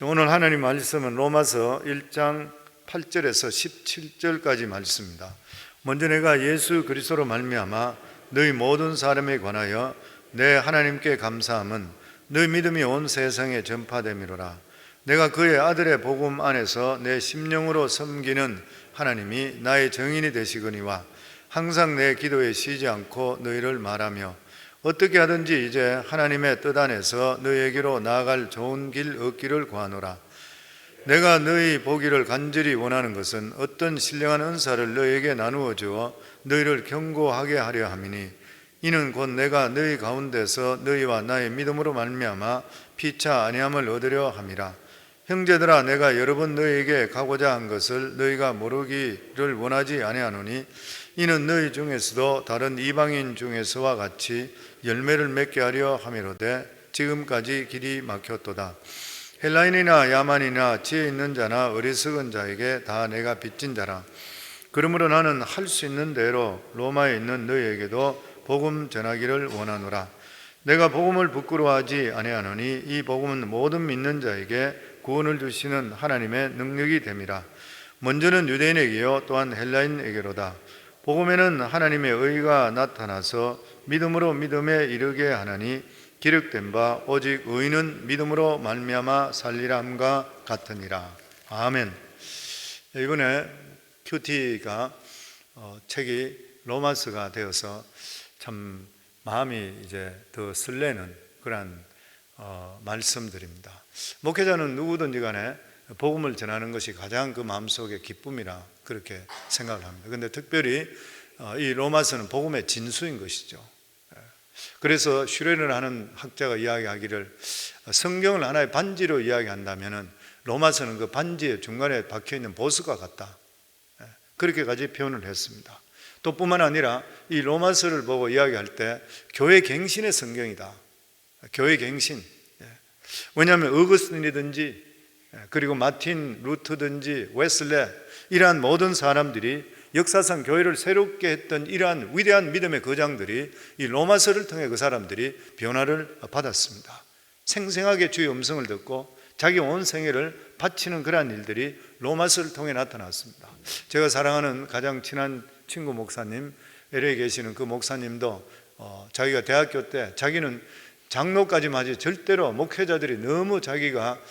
오늘 하나님 말씀은 로마서 1장 8절에서 17절까지 말씀입니다. 먼저 내가 예수 그리스도로 말미암아 너희 모든 사람에 관하여 내 하나님께 감사함은 너희 믿음이 온 세상에 전파됨이로라. 내가 그의 아들의 복음 안에서 내 심령으로 섬기는 하나님이 나의 정인이 되시거니와 항상 내 기도에 쉬지 않고 너희를 말하며 어떻게 하든지 이제 하나님의 뜻 안에서 너희에게로 나아갈 좋은 길 얻기를 구하노라. 내가 너희 보기를 간절히 원하는 것은 어떤 신령한 은사를 너희에게 나누어 주어 너희를 견고하게 하려 함이니 이는 곧 내가 너희 가운데서 너희와 나의 믿음으로 말미암아 피차 아니함을 얻으려 함이라. 형제들아, 내가 여러 번 너희에게 가고자 한 것을 너희가 모르기를 원하지 아니하노니 이는 너희 중에서도 다른 이방인 중에서와 같이 열매를 맺게 하려 함이로되 지금까지 길이 막혔도다. 헬라인이나 야만이나 지혜 있는 자나 어리석은 자에게 다 내가 빚진 자라. 그러므로 나는 할 수 있는 대로 로마에 있는 너희에게도 복음 전하기를 원하노라. 내가 복음을 부끄러워하지 아니하노니 이 복음은 모든 믿는 자에게 구원을 주시는 하나님의 능력이 됨이라. 먼저는 유대인에게요 또한 헬라인에게로다. 복음에는 하나님의 의가 나타나서 믿음으로 믿음에 이르게 하나니 기록된 바 오직 의인은 믿음으로 말미암아 살리라 함과 같으니라. 아멘. 이번에 큐티가 책이 로마서가 되어서 참 마음이 이제 더 설레는 그런 말씀드립니다. 목회자는 누구든지 간에 복음을 전하는 것이 가장 그 마음속의 기쁨이라 그렇게 생각을 합니다. 그런데 특별히 이 로마서는 복음의 진수인 것이죠. 그래서 슈레를 하는 학자가 이야기하기를 성경을 하나의 반지로 이야기한다면 로마서는 그 반지의 중간에 박혀있는 보석과 같다, 그렇게까지 표현을 했습니다. 또 뿐만 아니라 이 로마서를 보고 이야기할 때 교회 갱신의 성경이다, 교회 갱신. 왜냐하면 어거스틴이든지 그리고 마틴 루터든지 웨슬레, 이러한 모든 사람들이 역사상 교회를 새롭게 했던 이러한 위대한 믿음의 거장들이 이 로마서를 통해 그 사람들이 변화를 받았습니다. 생생하게 주의 음성을 듣고 자기 온 생애를 바치는 그러한 일들이 로마서를 통해 나타났습니다. 제가 사랑하는 가장 친한 친구 목사님, LA에 계시는 그 목사님도 자기가 대학교 때 자기는 장로까지 맞이 절대로 목회자들이 너무 자기가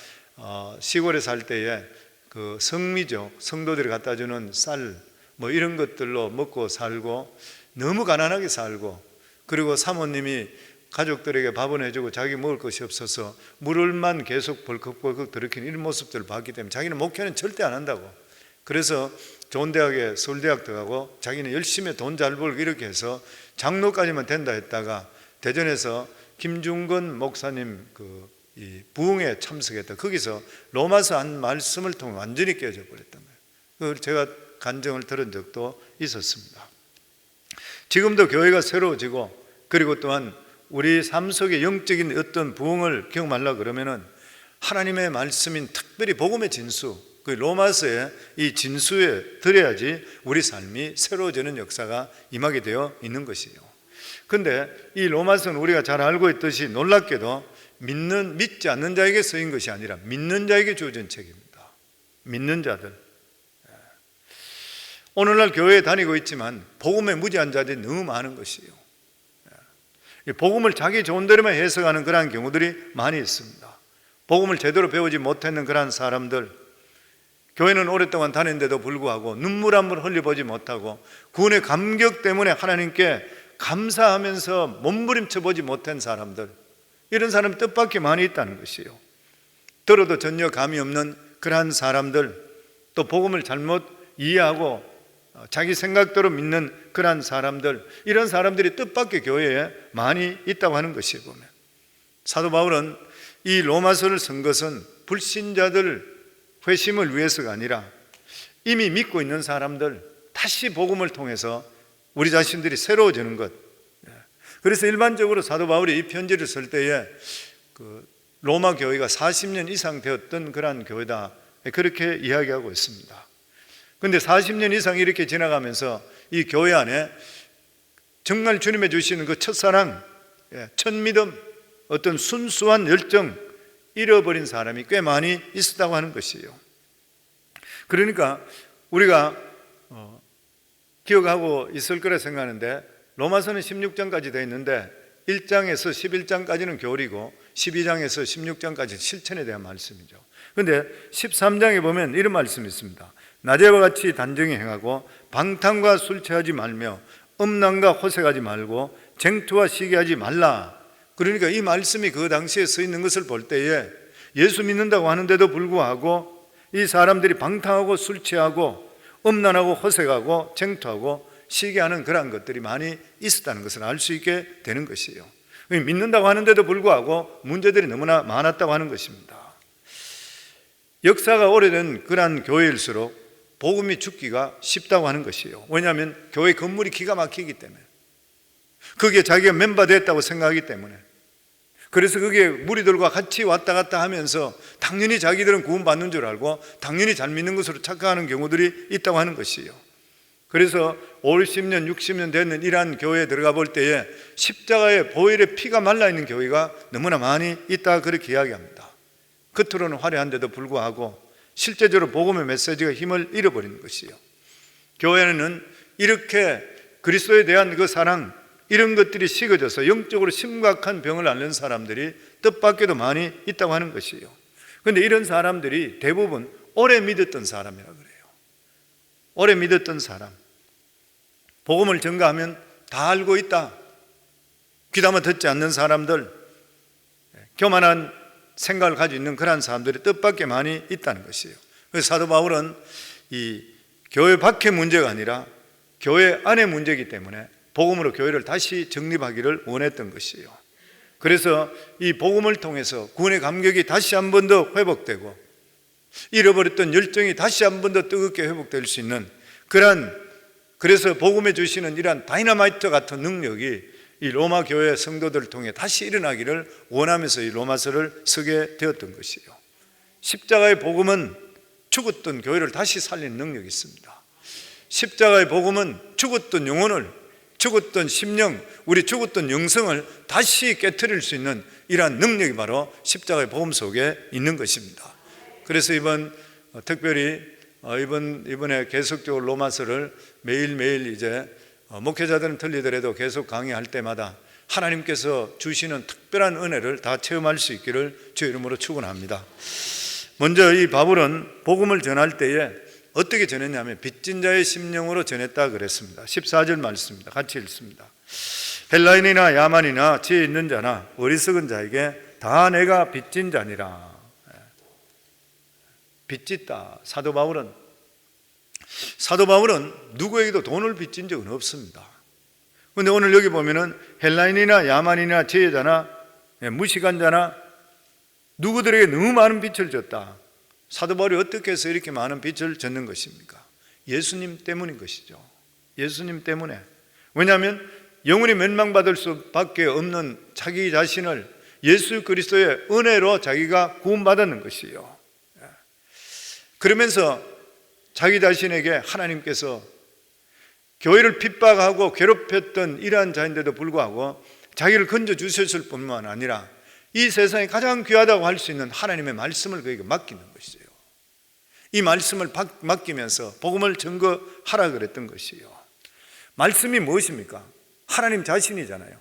시골에 살 때에 그 성미죠, 성도들이 갖다 주는 쌀 뭐 이런 것들로 먹고 살고 너무 가난하게 살고, 그리고 사모님이 가족들에게 밥은 해주고 자기 먹을 것이 없어서 물을만 계속 벌컥벌컥 들이키는 이런 모습들을 봤기 때문에 자기는 목회는 절대 안 한다고, 그래서 좋은 대학에 서울대학 들어가고 자기는 열심히 돈 잘 벌고 이렇게 해서 장로까지만 된다 했다가 대전에서 김중건 목사님 이 부흥에 참석했다. 거기서 로마서 한 말씀을 통해 완전히 깨져 버렸단 말이에요. 제가 간증을 들은 적도 있었습니다. 지금도 교회가 새로워지고, 그리고 또한 우리 삶 속에 영적인 어떤 부흥을 경험하려고 그러면은 하나님의 말씀인 특별히 복음의 진수, 그 로마서의 이 진수에 들어야지 우리 삶이 새로워지는 역사가 임하게 되어 있는 것이에요. 그런데 이 로마서는 우리가 잘 알고 있듯이 놀랍게도 믿지 않는 자에게 쓰인 것이 아니라 믿는 자에게 주어진 책입니다. 믿는 자들. 오늘날 교회에 다니고 있지만 복음에 무지한 자들이 너무 많은 것이에요. 복음을 자기 좋은 대로만 해석하는 그러한 경우들이 많이 있습니다. 복음을 제대로 배우지 못했는 그러한 사람들, 교회는 오랫동안 다녔는데도 불구하고 눈물 한 번 흘려보지 못하고 구원의 감격 때문에 하나님께 감사하면서 몸부림쳐 보지 못한 사람들, 이런 사람 뜻밖의 많이 있다는 것이에요. 들어도 전혀 감이 없는 그러한 사람들, 또 복음을 잘못 이해하고 자기 생각대로 믿는 그러한 사람들, 이런 사람들이 뜻밖의 교회에 많이 있다고 하는 것이에요. 보면 사도 바울은 이 로마서를 쓴 것은 불신자들 회심을 위해서가 아니라 이미 믿고 있는 사람들 다시 복음을 통해서 우리 자신들이 새로워지는 것. 그래서 일반적으로 사도 바울이 이 편지를 쓸 때에 로마 교회가 40년 이상 되었던 그러한 교회다, 그렇게 이야기하고 있습니다. 그런데 40년 이상 이렇게 지나가면서 이 교회 안에 정말 주님의 주시는 그 첫사랑, 첫 믿음, 어떤 순수한 열정, 잃어버린 사람이 꽤 많이 있었다고 하는 것이에요. 그러니까 우리가 기억하고 있을 거라 생각하는데, 로마서는 16장까지 되어 있는데 1장에서 11장까지는 교리고 12장에서 16장까지 실천에 대한 말씀이죠. 그런데 13장에 보면 이런 말씀이 있습니다. 낮에와 같이 단정히 행하고 방탕과 술 취하지 말며 음란과 호색하지 말고 쟁투와 시기하지 말라. 그러니까 이 말씀이 그 당시에 써 있는 것을 볼 때에 예수 믿는다고 하는데도 불구하고 이 사람들이 방탕하고 술 취하고 음란하고 호색하고 쟁투하고 시기하는 그러한 것들이 많이 있었다는 것을 알 수 있게 되는 것이에요. 믿는다고 하는데도 불구하고 문제들이 너무나 많았다고 하는 것입니다. 역사가 오래된 그러한 교회일수록 복음이 죽기가 쉽다고 하는 것이에요. 왜냐하면 교회 건물이 기가 막히기 때문에, 거기에 자기가 멤버 됐다고 생각하기 때문에, 그래서 거기에 무리들과 같이 왔다 갔다 하면서 당연히 자기들은 구원받는 줄 알고 당연히 잘 믿는 것으로 착각하는 경우들이 있다고 하는 것이에요. 그래서 50년, 60년 되는 이러한 교회에 들어가 볼 때에 십자가의 보혈의 피가 말라있는 교회가 너무나 많이 있다, 그렇게 이야기합니다. 겉으로는 화려한데도 불구하고 실제적으로 복음의 메시지가 힘을 잃어버리는 것이에요. 교회는 이렇게 그리스도에 대한 그 사랑, 이런 것들이 식어져서 영적으로 심각한 병을 앓는 사람들이 뜻밖에도 많이 있다고 하는 것이에요. 그런데 이런 사람들이 대부분 오래 믿었던 사람이라고 그래요. 오래 믿었던 사람, 복음을 전가하면 다 알고 있다, 귀담아 듣지 않는 사람들, 교만한 생각을 가지고 있는 그런 사람들이 뜻밖에 많이 있다는 것이에요. 그래서 사도 바울은 이 교회 밖의 문제가 아니라 교회 안의 문제이기 때문에 복음으로 교회를 다시 정립하기를 원했던 것이에요. 그래서 이 복음을 통해서 구원의 감격이 다시 한 번 더 회복되고 잃어버렸던 열정이 다시 한 번 더 뜨겁게 회복될 수 있는 그래서 복음에 주시는 이러한 다이너마이트 같은 능력이 이 로마 교회 성도들을 통해 다시 일어나기를 원하면서 이 로마서를 쓰게 되었던 것이에요. 십자가의 복음은 죽었던 교회를 다시 살리는 능력이 있습니다. 십자가의 복음은 죽었던 영혼을, 죽었던 심령, 우리 죽었던 영성을 다시 깨트릴 수 있는 이러한 능력이 바로 십자가의 복음 속에 있는 것입니다. 그래서 특별히 이번에 계속적으로 로마서를 매일매일 이제 목회자들은 틀리더라도 계속 강의할 때마다 하나님께서 주시는 특별한 은혜를 다 체험할 수 있기를 주의 이름으로 축원합니다. 먼저 이 바울은 복음을 전할 때에 어떻게 전했냐면 빚진 자의 심령으로 전했다 그랬습니다. 14절 말씀입니다. 같이 읽습니다. 헬라인이나 야만이나 지혜 있는 자나 어리석은 자에게 다 내가 빚진 자니라. 빚짓다. 사도 바울은 누구에게도 돈을 빚진 적은 없습니다. 그런데 오늘 여기 보면은 헬라인이나 야만이나 지혜자나 무식한 자나 누구들에게 너무 많은 빚을 졌다. 사도 바울이 어떻게 해서 이렇게 많은 빚을 졌는 것입니까? 예수님 때문인 것이죠. 예수님 때문에. 왜냐하면 영원히 멸망받을 수밖에 없는 자기 자신을 예수 그리스도의 은혜로 자기가 구원받았는 것이에요. 그러면서 자기 자신에게 하나님께서 교회를 핍박하고 괴롭혔던 이러한 자인데도 불구하고 자기를 건져주셨을 뿐만 아니라 이 세상에 가장 귀하다고 할 수 있는 하나님의 말씀을 그에게 맡기는 것이에요. 이 말씀을 맡기면서 복음을 증거하라 그랬던 것이에요. 말씀이 무엇입니까? 하나님 자신이잖아요.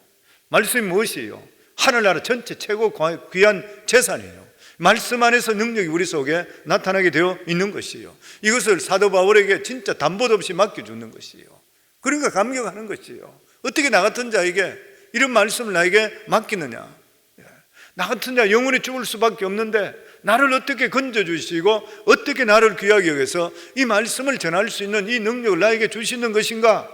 말씀이 무엇이에요? 하늘나라 전체 최고 귀한 재산이에요. 말씀 안에서 능력이 우리 속에 나타나게 되어 있는 것이에요. 이것을 사도 바울에게 진짜 담보도 없이 맡겨주는 것이에요. 그러니까 감격하는 것이에요. 어떻게 나 같은 자에게 이런 말씀을 나에게 맡기느냐? 나 같은 자 영원히 죽을 수밖에 없는데 나를 어떻게 건져주시고 어떻게 나를 귀하게 여겨서 이 말씀을 전할 수 있는 이 능력을 나에게 주시는 것인가?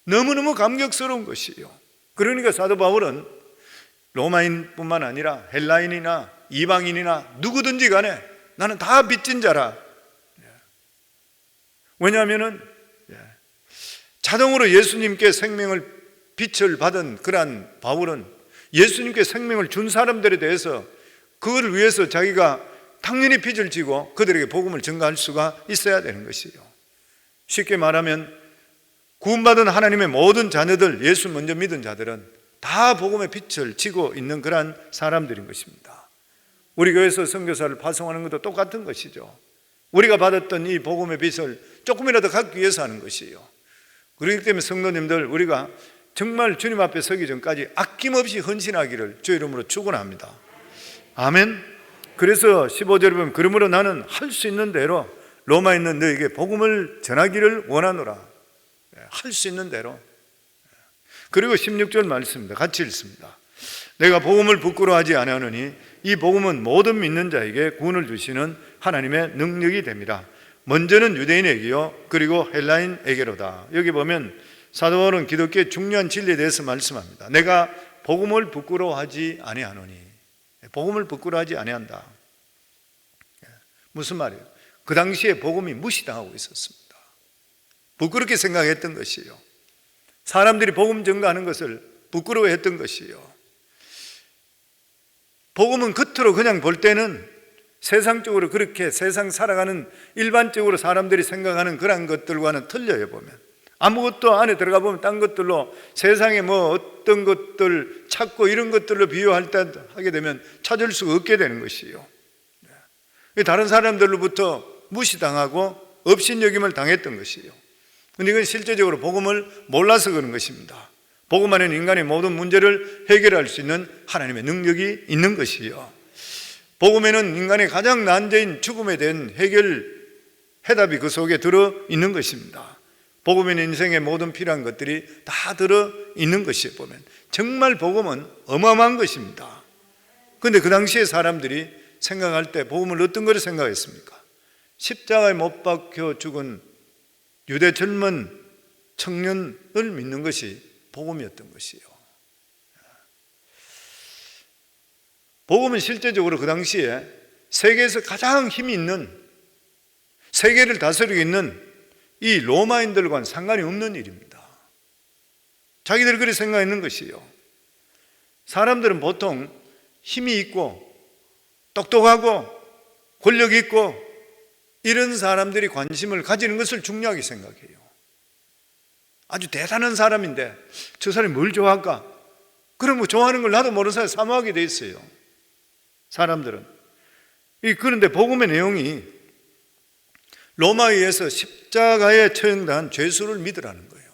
너무너무 감격스러운 것이에요. 그러니까 사도 바울은 로마인뿐만 아니라 헬라인이나 이방인이나 누구든지 간에 나는 다 빚진 자라. 왜냐하면 자동으로 예수님께 생명을 빛을 받은 그러한 바울은 예수님께 생명을 준 사람들에 대해서 그걸 위해서 자기가 당연히 빚을 지고 그들에게 복음을 전가할 수가 있어야 되는 것이에요. 쉽게 말하면 구원받은 하나님의 모든 자녀들, 예수 먼저 믿은 자들은 다 복음의 빛을 지고 있는 그러한 사람들인 것입니다. 우리 교회에서 선교사를 파송하는 것도 똑같은 것이죠. 우리가 받았던 이 복음의 빛을 조금이라도 갖기 위해서 하는 것이에요. 그렇기 때문에 성도님들, 우리가 정말 주님 앞에 서기 전까지 아낌없이 헌신하기를 주의 이름으로 축원합니다. 아멘. 그래서 15절에 보면 그러므로 나는 할 수 있는 대로 로마에 있는 너에게 복음을 전하기를 원하노라. 할 수 있는 대로. 그리고 16절 말씀입니다. 같이 읽습니다. 내가 복음을 부끄러워하지 아니하노니 이 복음은 모든 믿는 자에게 구원을 주시는 하나님의 능력이 됩니다. 먼저는 유대인에게요, 그리고 헬라인에게로다. 여기 보면 사도 바울은 기독교의 중요한 진리에 대해서 말씀합니다. 내가 복음을 부끄러워하지 아니하노니, 복음을 부끄러워하지 아니한다. 무슨 말이에요? 그 당시에 복음이 무시당하고 있었습니다. 부끄럽게 생각했던 것이에요. 사람들이 복음 전가하는 것을 부끄러워했던 것이에요. 복음은 겉으로 그냥 볼 때는 세상적으로 그렇게 세상 살아가는 일반적으로 사람들이 생각하는 그런 것들과는 틀려요. 보면 아무것도 안에 들어가 보면 딴 것들로 세상에 뭐 어떤 것들 찾고 이런 것들로 비유할 때 하게 되면 찾을 수가 없게 되는 것이에요. 다른 사람들로부터 무시당하고 업신여김을 당했던 것이에요. 그런데 이건 실제적으로 복음을 몰라서 그런 것입니다. 복음 안에는 인간의 모든 문제를 해결할 수 있는 하나님의 능력이 있는 것이에요. 복음에는 인간의 가장 난제인 죽음에 대한 해답이 그 속에 들어 있는 것입니다. 복음에는 인생의 모든 필요한 것들이 다 들어 있는 것이에요. 보면 정말 복음은 어마어마한 것입니다. 그런데 그 당시에 사람들이 생각할 때 복음을 어떤 것을 생각했습니까? 십자가에 못 박혀 죽은 유대 젊은 청년을 믿는 것이 복음이었던 것이에요. 복음은 실제적으로 그 당시에 세계에서 가장 힘이 있는, 세계를 다스리고 있는 이 로마인들과는 상관이 없는 일입니다. 자기들이 그렇게 생각하는 것이에요. 사람들은 보통 힘이 있고 똑똑하고 권력이 있고 이런 사람들이 관심을 가지는 것을 중요하게 생각해요. 아주 대단한 사람인데 저 사람이 뭘 좋아할까? 그런 거 좋아하는 걸 나도 모르는 사람이 사모하게 돼 있어요. 사람들은. 그런데 복음의 내용이 로마에 의해서 십자가에 처형당한 죄수를 믿으라는 거예요.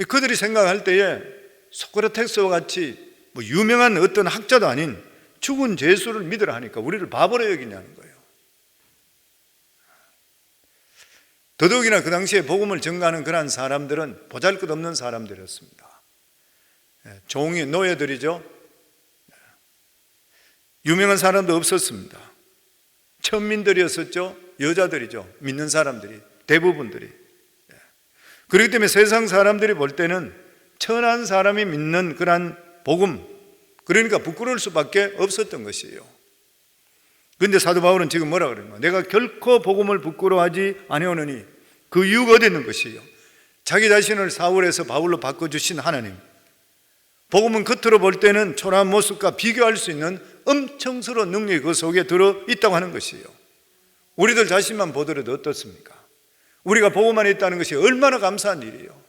그들이 생각할 때에 소크라테스와 같이 뭐 유명한 어떤 학자도 아닌 죽은 죄수를 믿으라 하니까 우리를 바보로 여기냐는 거예요. 더더욱이나 그 당시에 복음을 전가하는 그러한 사람들은 보잘것없는 사람들이었습니다. 종이 노예들이죠. 유명한 사람도 없었습니다. 천민들이었었죠. 여자들이죠. 믿는 사람들이 대부분들이. 그렇기 때문에 세상 사람들이 볼 때는 천한 사람이 믿는 그러한 복음, 그러니까 부끄러울 수밖에 없었던 것이에요. 그런데 사도 바울은 지금 뭐라 그래요? 내가 결코 복음을 부끄러워하지 아니오느니, 그 이유가 어디 있는 것이에요? 자기 자신을 사울에서 바울로 바꿔주신 하나님, 복음은 겉으로 볼 때는 초라한 모습과 비교할 수 있는 엄청스러운 능력이 그 속에 들어있다고 하는 것이에요. 우리들 자신만 보더라도 어떻습니까? 우리가 복음 안에 있다는 것이 얼마나 감사한 일이에요.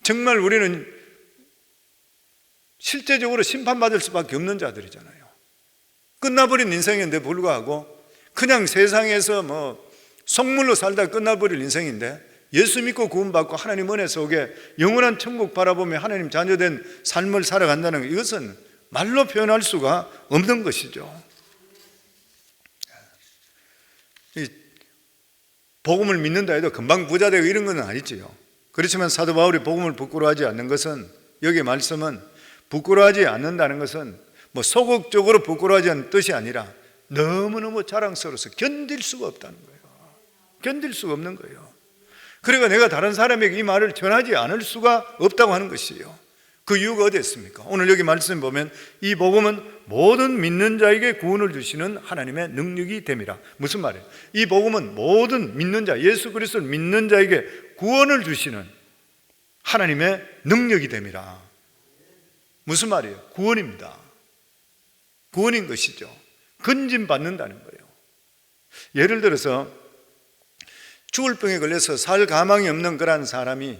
정말 우리는 실제적으로 심판받을 수밖에 없는 자들이잖아요. 끝나버린 인생인데 불구하고 그냥 세상에서 뭐 속물로 살다 끝나버릴 인생인데 예수 믿고 구원받고 하나님 은혜 속에 영원한 천국 바라보며 하나님 자녀된 삶을 살아간다는 것, 이것은 말로 표현할 수가 없는 것이죠. 복음을 믿는다 해도 금방 부자 되고 이런 건 아니지요. 그렇지만 사도 바울이 복음을 부끄러워하지 않는 것은, 여기 말씀은 부끄러워하지 않는다는 것은 뭐 소극적으로 부끄러워하지 않는 뜻이 아니라 너무너무 자랑스러워서 견딜 수가 없다는 거예요. 견딜 수가 없는 거예요. 그러니까 내가 다른 사람에게 이 말을 전하지 않을 수가 없다고 하는 것이에요. 그 이유가 어디 있습니까? 오늘 여기 말씀 보면 이 복음은 모든 믿는 자에게 구원을 주시는 하나님의 능력이 됨이라. 무슨 말이에요? 이 복음은 모든 믿는 자, 예수 그리스도를 믿는 자에게 구원을 주시는 하나님의 능력이 됨이라. 무슨 말이에요? 구원입니다. 구원인 것이죠. 건진받는다는 거예요. 예를 들어서 죽을 병에 걸려서 살 가망이 없는 그런 사람이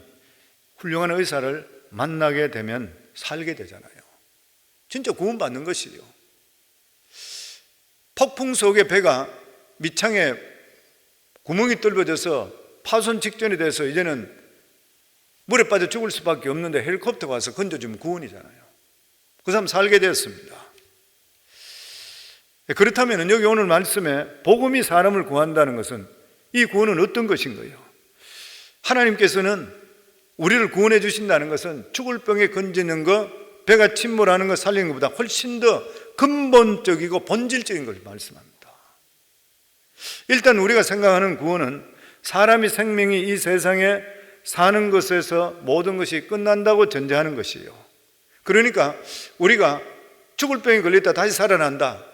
훌륭한 의사를 만나게 되면 살게 되잖아요. 진짜 구원받는 것이요. 폭풍 속에 배가 밑창에 구멍이 뚫어져서 파손 직전이 돼서 이제는 물에 빠져 죽을 수밖에 없는데 헬리콥터가 와서 건져주면 구원이잖아요. 그 사람 살게 되었습니다. 그렇다면 여기 오늘 말씀에 복음이 사람을 구한다는 것은 이 구원은 어떤 것인가요? 하나님께서는 우리를 구원해 주신다는 것은 죽을 병에 건지는 것, 배가 침몰하는 것 살리는 것보다 훨씬 더 근본적이고 본질적인 걸 말씀합니다. 일단 우리가 생각하는 구원은 사람이 생명이 이 세상에 사는 것에서 모든 것이 끝난다고 전제하는 것이에요. 그러니까 우리가 죽을 병에 걸렸다 다시 살아난다,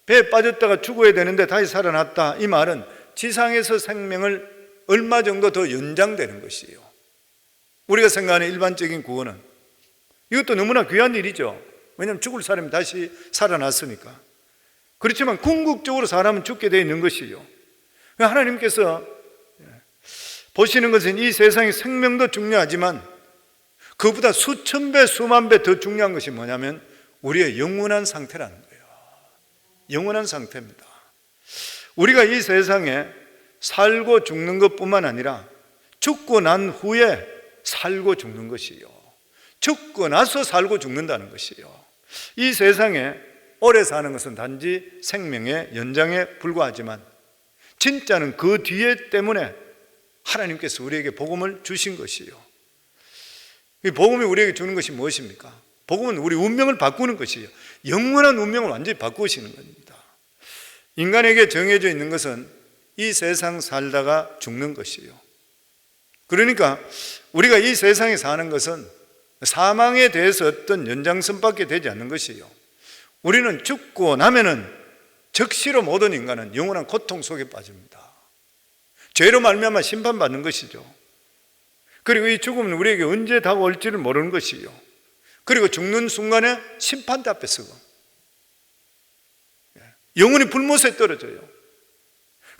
배에 빠졌다가 죽어야 되는데 다시 살아났다, 이 말은 지상에서 생명을 얼마 정도 더 연장되는 것이에요. 우리가 생각하는 일반적인 구원은 이것도 너무나 귀한 일이죠. 왜냐하면 죽을 사람이 다시 살아났으니까. 그렇지만 궁극적으로 사람은 죽게 되어 있는 것이에요. 하나님께서 보시는 것은 이 세상의 생명도 중요하지만 그보다 수천 배, 수만 배 더 중요한 것이 뭐냐면 우리의 영원한 상태라는 거예요. 영원한 상태입니다. 우리가 이 세상에 살고 죽는 것뿐만 아니라 죽고 난 후에 살고 죽는 것이요, 죽고 나서 살고 죽는다는 것이요. 이 세상에 오래 사는 것은 단지 생명의 연장에 불과하지만 진짜는 그 뒤에 때문에 하나님께서 우리에게 복음을 주신 것이요. 이 복음이 우리에게 주는 것이 무엇입니까? 복음은 우리 운명을 바꾸는 것이에요. 영원한 운명을 완전히 바꾸시는 겁니다. 인간에게 정해져 있는 것은 이 세상 살다가 죽는 것이에요. 그러니까 우리가 이 세상에 사는 것은 사망에 대해서 어떤 연장선밖에 되지 않는 것이에요. 우리는 죽고 나면은 즉시로 모든 인간은 영원한 고통 속에 빠집니다. 죄로 말미암아 심판받는 것이죠. 그리고 이 죽음은 우리에게 언제 다가올지를 모르는 것이요. 그리고 죽는 순간에 심판대 앞에 서고 영원히 불못에 떨어져요.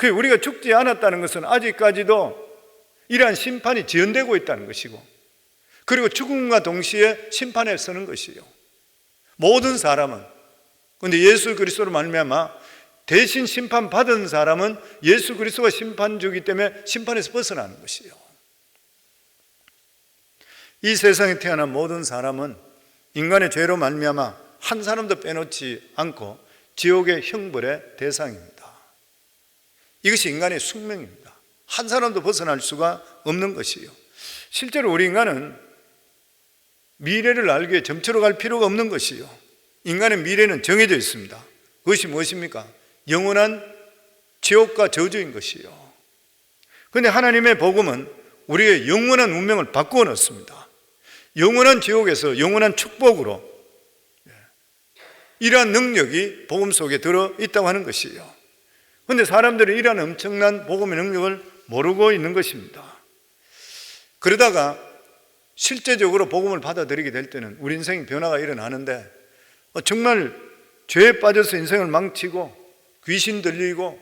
우리가 죽지 않았다는 것은 아직까지도 이러한 심판이 지연되고 있다는 것이고, 그리고 죽음과 동시에 심판에 서는 것이요. 모든 사람은, 그런데 예수 그리스도로 말미암아 대신 심판받은 사람은 예수 그리스도가 심판주기 때문에 심판에서 벗어나는 것이요. 이 세상에 태어난 모든 사람은 인간의 죄로 말미암아 한 사람도 빼놓지 않고 지옥의 형벌의 대상입니다. 이것이 인간의 숙명입니다. 한 사람도 벗어날 수가 없는 것이요. 실제로 우리 인간은 미래를 알기 위해 점치러 갈 필요가 없는 것이요. 인간의 미래는 정해져 있습니다. 그것이 무엇입니까? 영원한 지옥과 저주인 것이요. 그런데 하나님의 복음은 우리의 영원한 운명을 바꾸어 놓습니다. 영원한 지옥에서 영원한 축복으로 이러한 능력이 복음 속에 들어있다고 하는 것이에요. 그런데 사람들은 이러한 엄청난 복음의 능력을 모르고 있는 것입니다. 그러다가 실제적으로 복음을 받아들이게 될 때는 우리 인생의 변화가 일어나는데 정말 죄에 빠져서 인생을 망치고 귀신 들리고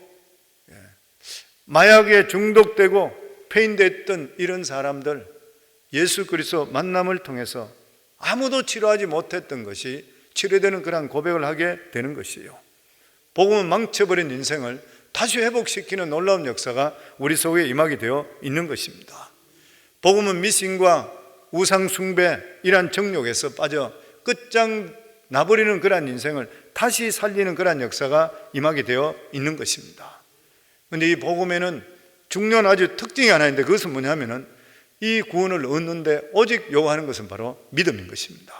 마약에 중독되고 폐인됐던 이런 사람들, 예수 그리스도 만남을 통해서 아무도 치료하지 못했던 것이 치료되는 그런 고백을 하게 되는 것이에요. 복음은 망쳐버린 인생을 다시 회복시키는 놀라운 역사가 우리 속에 임하게 되어 있는 것입니다. 복음은 미신과 우상 숭배 이러한 정욕에서 빠져 끝장 나버리는 그러한 인생을 다시 살리는 그러한 역사가 임하게 되어 있는 것입니다. 그런데 이 복음에는 중요한 아주 특징이 하나 있는데 그것은 뭐냐면은 이 구원을 얻는데 오직 요구하는 것은 바로 믿음인 것입니다.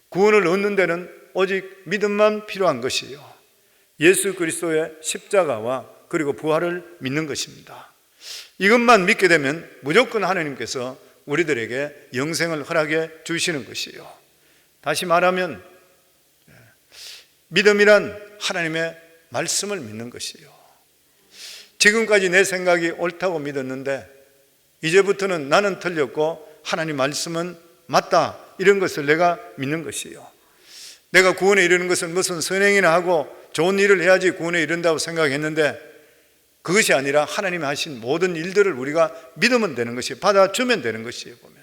구원을 얻는 데는 오직 믿음만 필요한 것이에요. 예수 그리스도의 십자가와 그리고 부활을 믿는 것입니다. 이것만 믿게 되면 무조건 하나님께서 우리들에게 영생을 허락해 주시는 것이에요. 다시 말하면 믿음이란 하나님의 말씀을 믿는 것이에요. 지금까지 내 생각이 옳다고 믿었는데 이제부터는 나는 틀렸고 하나님 말씀은 맞다, 이런 것을 내가 믿는 것이에요. 내가 구원에 이르는 것은 무슨 선행이나 하고 좋은 일을 해야지 구원에 이른다고 생각했는데 그것이 아니라 하나님이 하신 모든 일들을 우리가 믿으면 되는 것이, 받아주면 되는 것이에요. 보면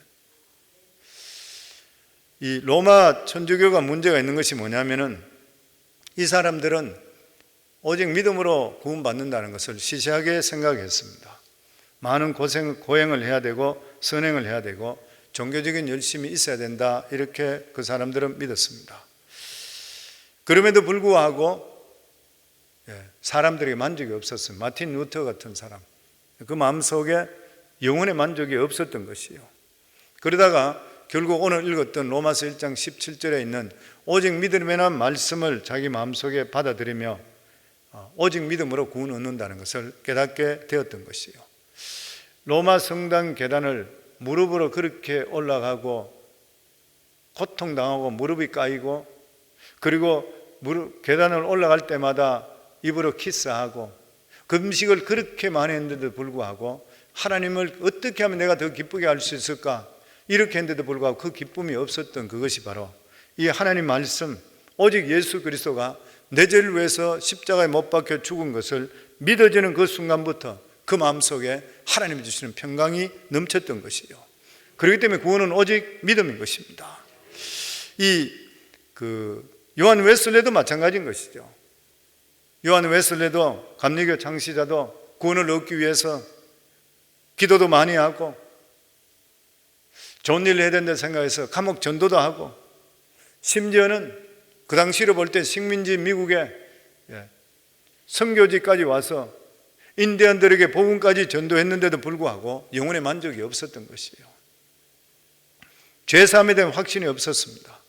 이 로마 천주교가 문제가 있는 것이 뭐냐면은 이 사람들은 오직 믿음으로 구원받는다는 것을 시시하게 생각했습니다. 많은 고행을 해야 되고 선행을 해야 되고 종교적인 열심이 있어야 된다, 이렇게 그 사람들은 믿었습니다. 그럼에도 불구하고 사람들에게 만족이 없었어요. 마틴 루터 같은 사람, 그 마음속에 영혼의 만족이 없었던 것이요. 그러다가 결국 오늘 읽었던 로마서 1장 17절에 있는 오직 믿음이라는 말씀을 자기 마음속에 받아들이며 오직 믿음으로 구원 얻는다는 것을 깨닫게 되었던 것이요. 로마 성당 계단을 무릎으로 그렇게 올라가고 고통당하고 무릎이 까이고, 그리고 계단을 올라갈 때마다 입으로 키스하고 금식을 그렇게 많이 했는데도 불구하고 하나님을 어떻게 하면 내가 더 기쁘게 할 수 있을까, 이렇게 했는데도 불구하고 그 기쁨이 없었던 그것이 바로 이 하나님 말씀, 오직 예수 그리스도가 내 죄를 위해서 십자가에 못 박혀 죽은 것을 믿어지는 그 순간부터 그 마음속에 하나님이 주시는 평강이 넘쳤던 것이요. 그렇기 때문에 구원은 오직 믿음인 것입니다. 요한 웨슬레도 마찬가지인 것이죠. 요한 웨슬레도 감리교 창시자도 구원을 얻기 위해서 기도도 많이 하고 좋은 일을 해야 된다 생각해서 감옥 전도도 하고, 심지어는 그 당시로 볼 때 식민지 미국에 선교지까지 와서 인디언들에게 복음까지 전도했는데도 불구하고 영혼의 만족이 없었던 것이에요. 죄사함에 대한 확신이 없었습니다.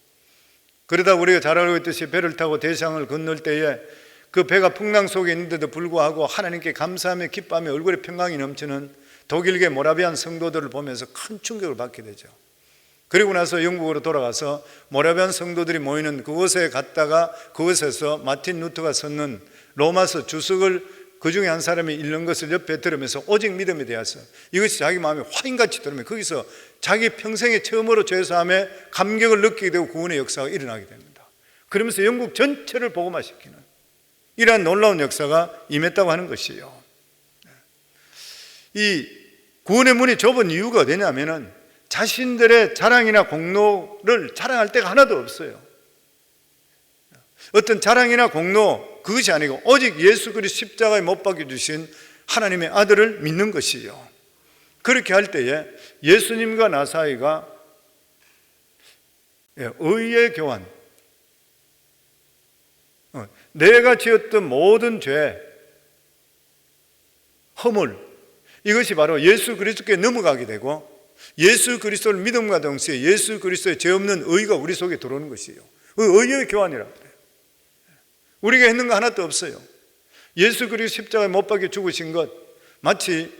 그러다 우리가 잘 알고 있듯이 배를 타고 대상을 건널 때에 그 배가 풍랑 속에 있는데도 불구하고 하나님께 감사하며 기뻐하며 얼굴에 평강이 넘치는 독일계 모라비안 성도들을 보면서 큰 충격을 받게 되죠. 그리고 나서 영국으로 돌아가서 모라비안 성도들이 모이는 그곳에 갔다가 그곳에서 마틴 루터가 썼는 로마서 주석을 그 중에 한 사람이 읽는 것을 옆에 들으면서 오직 믿음에 대해서 이것이 자기 마음에 화인같이 들으면 거기서 자기 평생에 처음으로 죄사함에 감격을 느끼게 되고 구원의 역사가 일어나게 됩니다. 그러면서 영국 전체를 복음화시키는 이러한 놀라운 역사가 임했다고 하는 것이에요. 이 구원의 문이 좁은 이유가 어디냐면은 자신들의 자랑이나 공로를 자랑할 데가 하나도 없어요. 어떤 자랑이나 공로, 그것이 아니고 오직 예수 그리스도 십자가에 못 박혀 주신 하나님의 아들을 믿는 것이요. 그렇게 할 때에 예수님과 나 사이가 의의 교환, 내가 지었던 모든 죄, 허물, 이것이 바로 예수 그리스도께 넘어가게 되고 예수 그리스도를 믿음과 동시에 예수 그리스도의 죄 없는 의가 우리 속에 들어오는 것이에요. 의의 교환이라고 그래요. 우리가 했는 거 하나도 없어요. 예수 그리스도 십자가에 못 박혀 죽으신 것, 마치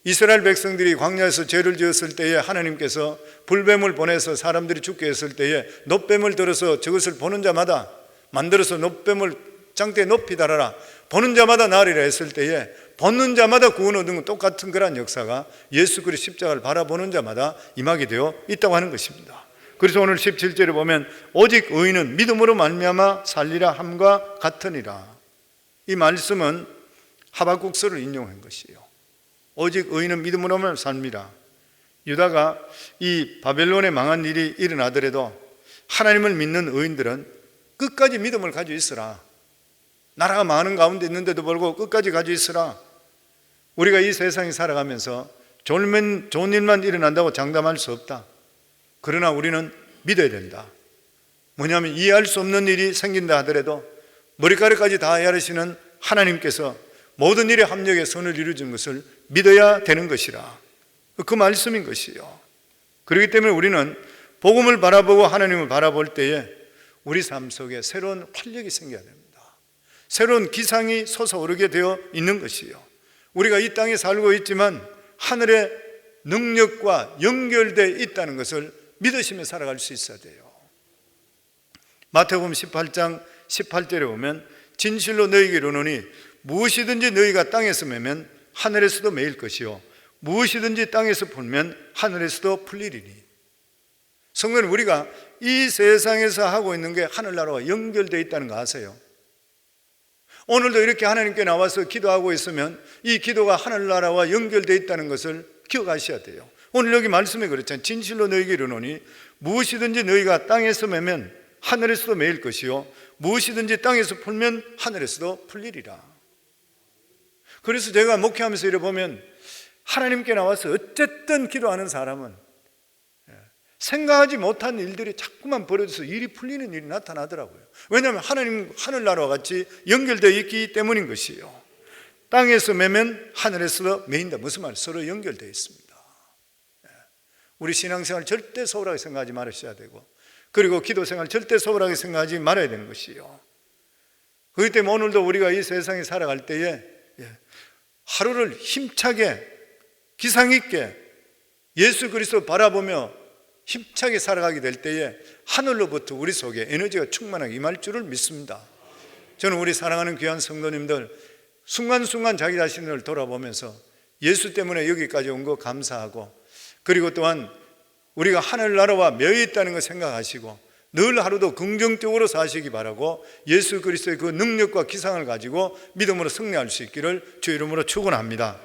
이스라엘 백성들이 광야에서 죄를 지었을 때에 하나님께서 불뱀을 보내서 사람들이 죽게 했을 때에 놋뱀을 들어서 저것을 보는 자마다 만들어서 놋뱀을 장대에 높이 달아라, 보는 자마다 나으리라 했을 때에 보는 자마다 구원 얻은 건 똑같은 그런 역사가 예수 그리스도 십자가를 바라보는 자마다 임하게 되어 있다고 하는 것입니다. 그래서 오늘 17절에 보면 오직 의인은 믿음으로 말미암아 살리라 함과 같으니라. 이 말씀은 하박국서를 인용한 것이에요. 오직 의인은 믿음으로만 삽니다. 유다가 이 바벨론에 망한 일이 일어나더라도 하나님을 믿는 의인들은 끝까지 믿음을 가지고 있으라. 나라가 많은 가운데 있는데도 불구하고 끝까지 가지고 있으라. 우리가 이 세상에 살아가면서 좋은 일만 일어난다고 장담할 수 없다. 그러나 우리는 믿어야 된다. 뭐냐면 이해할 수 없는 일이 생긴다 하더라도 머리카락까지 다 헤아리시는 하나님께서 모든 일에 합력해 선을 이루어진 것을 믿어야 되는 것이라. 그 말씀인 것이요. 그렇기 때문에 우리는 복음을 바라보고 하나님을 바라볼 때에 우리 삶 속에 새로운 활력이 생겨야 됩니다. 새로운 기상이 솟아오르게 되어 있는 것이요. 우리가 이 땅에 살고 있지만 하늘의 능력과 연결되어 있다는 것을 믿으시며 살아갈 수 있어야 돼요. 마태복음 18장 18절에 보면 진실로 너희에게 이르노니 무엇이든지 너희가 땅에서 매면 하늘에서도 매일 것이요 무엇이든지 땅에서 풀면 하늘에서도 풀리리니. 성도는 우리가 이 세상에서 하고 있는 게 하늘나라와 연결되어 있다는 거 아세요? 오늘도 이렇게 하나님께 나와서 기도하고 있으면 이 기도가 하늘나라와 연결되어 있다는 것을 기억하셔야 돼요. 오늘 여기 말씀에 그렇잖아요. 진실로 너희에게 이르노니 무엇이든지 너희가 땅에서 매면 하늘에서도 매일 것이요 무엇이든지 땅에서 풀면 하늘에서도 풀리리라. 그래서 제가 목회하면서 이래 보면 하나님께 나와서 어쨌든 기도하는 사람은 생각하지 못한 일들이 자꾸만 벌어져서 일이 풀리는 일이 나타나더라고요. 왜냐하면 하나님 하늘나라와 같이 연결되어 있기 때문인 것이에요. 땅에서 매면 하늘에서 매인다. 무슨 말? 서로 연결되어 있습니다. 우리 신앙생활 절대 소홀하게 생각하지 말으셔야 되고, 그리고 기도생활 절대 소홀하게 생각하지 말아야 되는 것이에요. 그렇기 때문에 오늘도 우리가 이 세상에 살아갈 때에 하루를 힘차게 기상 있게 예수 그리스도 바라보며 힘차게 살아가게 될 때에 하늘로부터 우리 속에 에너지가 충만하게 임할 줄을 믿습니다. 저는 우리 사랑하는 귀한 성도님들 순간순간 자기 자신을 돌아보면서 예수 때문에 여기까지 온 거 감사하고, 그리고 또한 우리가 하늘나라와 매여 있다는 거 생각하시고 늘 하루도 긍정적으로 사시기 바라고, 예수 그리스도의 그 능력과 기상을 가지고 믿음으로 승리할 수 있기를 주 이름으로 축원합니다.